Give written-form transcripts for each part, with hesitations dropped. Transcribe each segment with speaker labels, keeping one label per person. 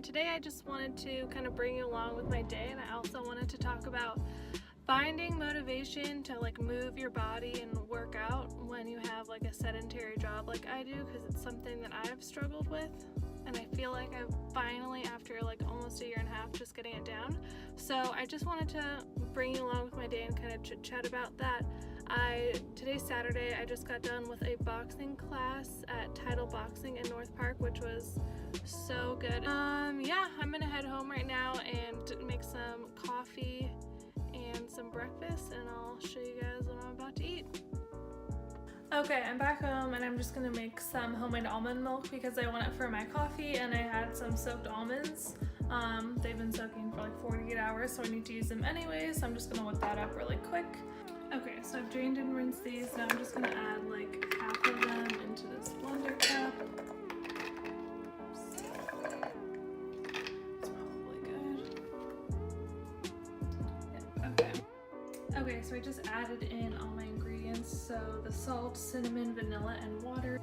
Speaker 1: today I just wanted to kind of bring you along with my day, and I also wanted to talk about finding motivation to like move your body and work out when you have like a sedentary job like I do, because it's something that I've struggled with, and I feel like I've finally, after like almost a year and a half, just getting it down. So I just wanted to bring you along with my day and kind of chit chat about that. Today's Saturday. I just got done with a boxing class at Title Boxing in North Park, which was so good. Yeah, I'm gonna head home right now and make some coffee and some breakfast, and I'll show you guys what I'm about to eat. Okay, I'm back home and I'm just gonna make some homemade almond milk because I want it for my coffee, and I had some soaked almonds. They've been soaking for like 48 hours, so I need to use them anyways, so I'm just gonna whip that up really quick. Okay, so I've drained and rinsed these. Now I'm just gonna add like half of them into this blender cup. It's probably good. Yeah, okay. Okay, so I just added in all my ingredients. So the salt, cinnamon, vanilla, and water.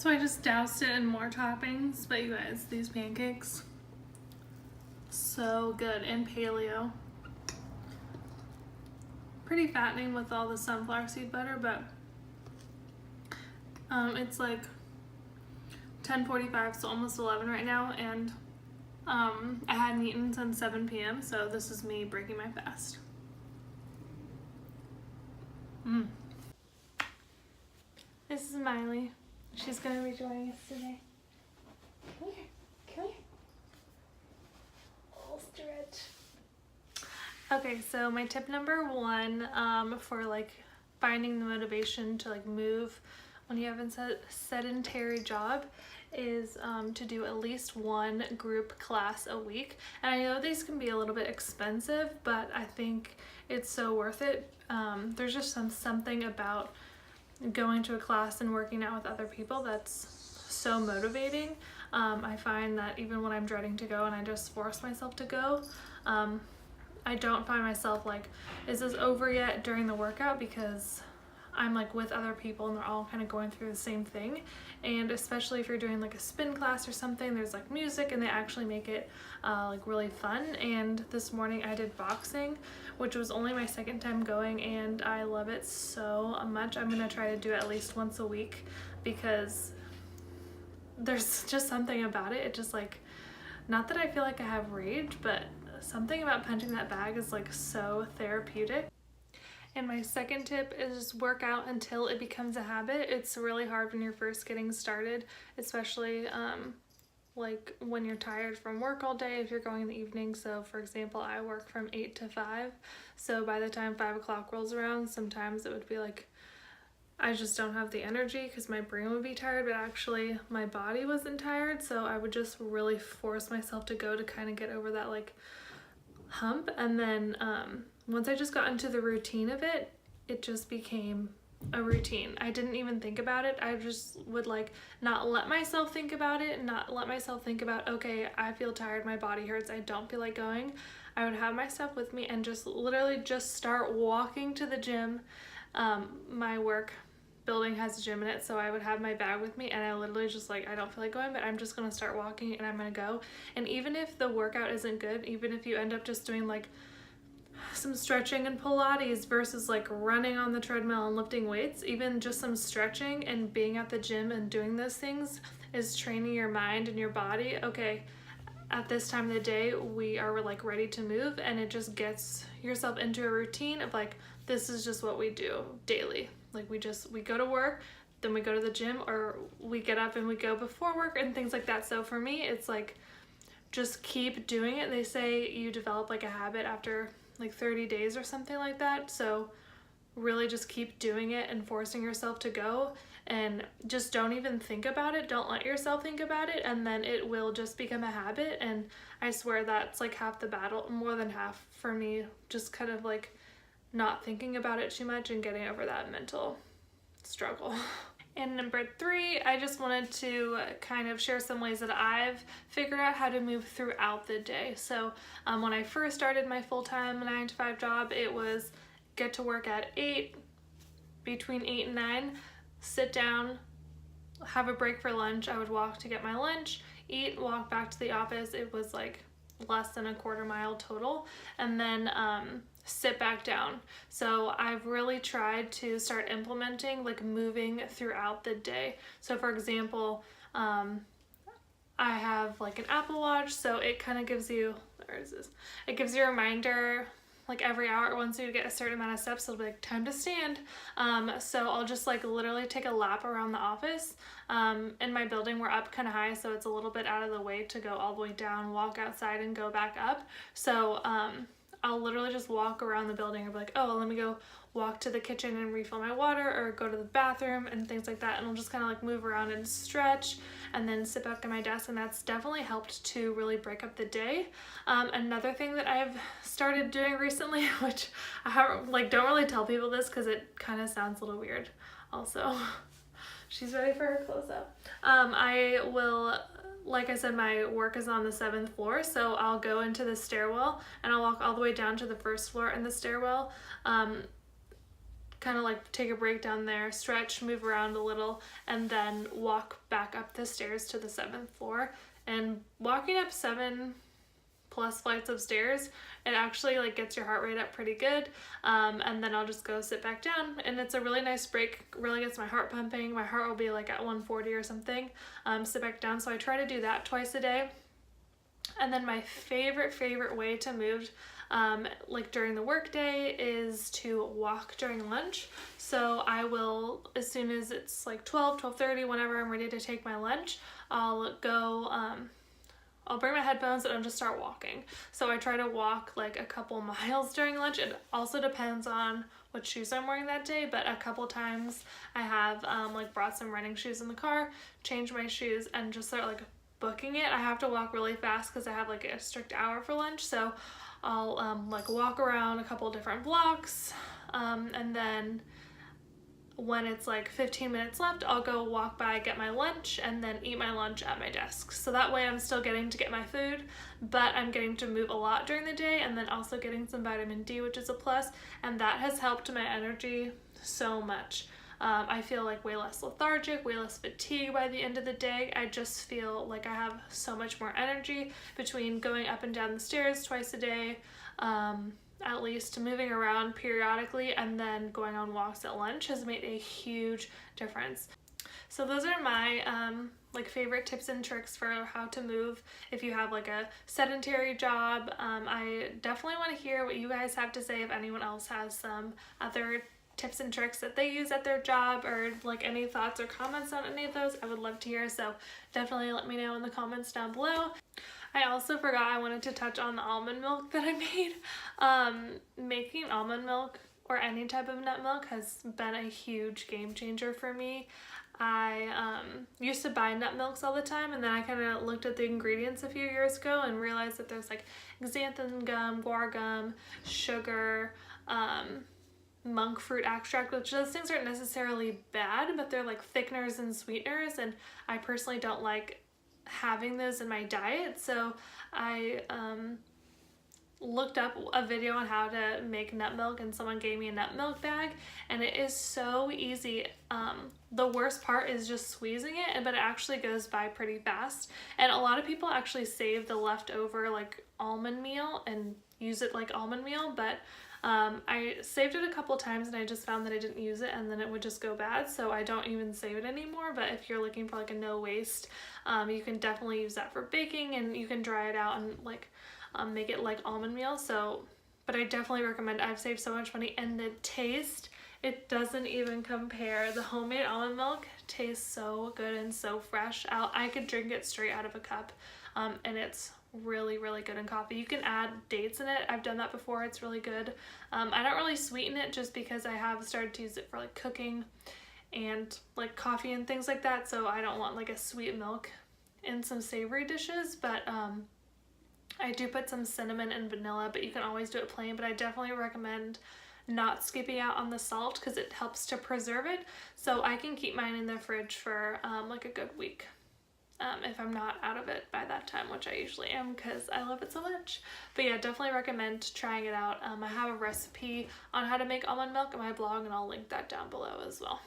Speaker 1: So I just doused it in more toppings, but you guys, these pancakes, so good, and paleo. Pretty fattening with all the sunflower seed butter, but it's like 10:45, so almost 11 right now, and I hadn't eaten since 7 p.m., so this is me breaking my fast. This is Miley. She's gonna be joining us today. Come here, come here. Oh, stretch. Okay, so my tip number 1 for like finding the motivation to like move when you have a sedentary job is to do at least 1 group class a week. And I know these can be a little bit expensive, but I think it's so worth it. There's just something about going to a class and working out with other people that's so motivating. I find that even when I'm dreading to go and I just force myself to go, I don't find myself like, is this over yet during the workout, because I'm like with other people and they're all kind of going through the same thing. And especially if you're doing like a spin class or something, there's like music and they actually make it like really fun. And this morning I did boxing, which was only my 2nd time going, and I love it so much. I'm gonna try to do it at least once a week, because there's just something about it. It just like, not that I feel like I have rage, but something about punching that bag is like so therapeutic. And my 2nd tip is work out until it becomes a habit. It's really hard when you're first getting started, especially like when you're tired from work all day if you're going in the evening. So for example, I work from 8 to 5. So by the time 5 o'clock rolls around, sometimes it would be like, I just don't have the energy because my brain would be tired, but actually my body wasn't tired. So I would just really force myself to go to kind of get over that like hump. And then once I just got into the routine of it, it just became a routine. I didn't even think about it. I just would like not let myself think about it, not let myself think about, okay, I feel tired, my body hurts, I don't feel like going. I would have my stuff with me and just literally just start walking to the gym. My work building has a gym in it, so I would have my bag with me and I literally just like, I don't feel like going, but I'm just gonna start walking and I'm gonna go. And even if the workout isn't good, even if you end up just doing like some stretching and Pilates versus like running on the treadmill and lifting weights, even just some stretching and being at the gym and doing those things is training your mind and your body. Okay, at this time of the day we are like ready to move, and it just gets yourself into a routine of like, this is just what we do daily. Like we go to work, then we go to the gym, or we get up and we go before work and things like that. So for me, it's like, just keep doing it. They say you develop like a habit after like 30 days or something like that. So really just keep doing it and forcing yourself to go, and just don't even think about it. Don't let yourself think about it, and then it will just become a habit. And I swear that's like half the battle, more than half for me, just kind of like not thinking about it too much and getting over that mental struggle. And number 3, I just wanted to kind of share some ways that I've figured out how to move throughout the day. So when I first started my full-time 9 to 5 job, it was get to work at 8, between 8 and 9, sit down, have a break for lunch. I would walk to get my lunch, eat, walk back to the office. It was like less than a quarter mile total, and then sit back down. So I've really tried to start implementing like moving throughout the day. So for example, I have like an Apple Watch, so it kind of gives you, where is this? It gives you a reminder like every hour. Once you get a certain amount of steps, it'll be like time to stand. So I'll just like literally take a lap around the office. In my building, we're up kind of high, so it's a little bit out of the way to go all the way down, walk outside and go back up. So I'll literally just walk around the building and be like, oh, let me go walk to the kitchen and refill my water, or go to the bathroom and things like that. And I'll just kind of like move around and stretch and then sit back at my desk. And that's definitely helped to really break up the day. Another thing that I've started doing recently, which I haven't, like, don't really tell people this because it kind of sounds a little weird also. She's ready for her close-up. I will, like I said, my work is on the 7th floor, so I'll go into the stairwell and I'll walk all the way down to the 1st floor in the stairwell. kind of like take a break down there, stretch, move around a little, and then walk back up the stairs to the 7th floor. And walking up 7+ flights of stairs, it actually like gets your heart rate up pretty good. And then I'll just go sit back down, and it's a really nice break, really gets my heart pumping. My heart will be like at 140 or something. Sit back down. So I try to do that twice a day. And then my favorite way to move like during the workday is to walk during lunch. So I will, as soon as it's like 12:30, whenever I'm ready to take my lunch, I'll go, I'll bring my headphones and I'll just start walking. So I try to walk like a couple miles during lunch. It also depends on what shoes I'm wearing that day, but a couple times I have like brought some running shoes in the car, changed my shoes, and just start like booking it. I have to walk really fast because I have like a strict hour for lunch, so I'll like walk around a couple different blocks, and then when it's like 15 minutes left, I'll go walk by, get my lunch, and then eat my lunch at my desk. So that way I'm still getting to get my food, but I'm getting to move a lot during the day, and then also getting some vitamin D, which is a plus, and that has helped my energy so much. I feel like way less lethargic, way less fatigue by the end of the day. I just feel like I have so much more energy between going up and down the stairs twice a day, at least moving around periodically, and then going on walks at lunch has made a huge difference. So those are my like favorite tips and tricks for how to move if you have like a sedentary job. I definitely want to hear what you guys have to say, if anyone else has some other tips and tricks that they use at their job, or like any thoughts or comments on any of those. I would love to hear, so definitely let me know in the comments down below. I also forgot I wanted to touch on the almond milk that I made. Making almond milk or any type of nut milk has been a huge game changer for me. I used to buy nut milks all the time, and then I kind of looked at the ingredients a few years ago and realized that there's like xanthan gum, guar gum, sugar, monk fruit extract, which those things aren't necessarily bad, but they're like thickeners and sweeteners, and I personally don't like having those in my diet. So I looked up a video on how to make nut milk, and someone gave me a nut milk bag, and it is so easy. The worst part is just squeezing it, but it actually goes by pretty fast, and a lot of people actually save the leftover like almond meal and use it like almond meal, but I saved it a couple times and I just found that I didn't use it, and then it would just go bad, so I don't even save it anymore. But if you're looking for like a no waste, you can definitely use that for baking, and you can dry it out and like make it like almond meal. So, but I definitely recommend. I've saved so much money, and the taste, it doesn't even compare. The homemade almond milk tastes so good and so fresh. I could drink it straight out of a cup, and it's really good in coffee. You can add dates in it. I've done that before. It's really good. I don't really sweeten it just because I have started to use it for like cooking and like coffee and things like that, so I don't want like a sweet milk in some savory dishes. But I do put some cinnamon and vanilla, but you can always do it plain. But I definitely recommend not skipping out on the salt because it helps to preserve it. So I can keep mine in the fridge for like a good week. If I'm not out of it by that time, which I usually am because I love it so much. But yeah, definitely recommend trying it out. I have a recipe on how to make almond milk in my blog, and I'll link that down below as well.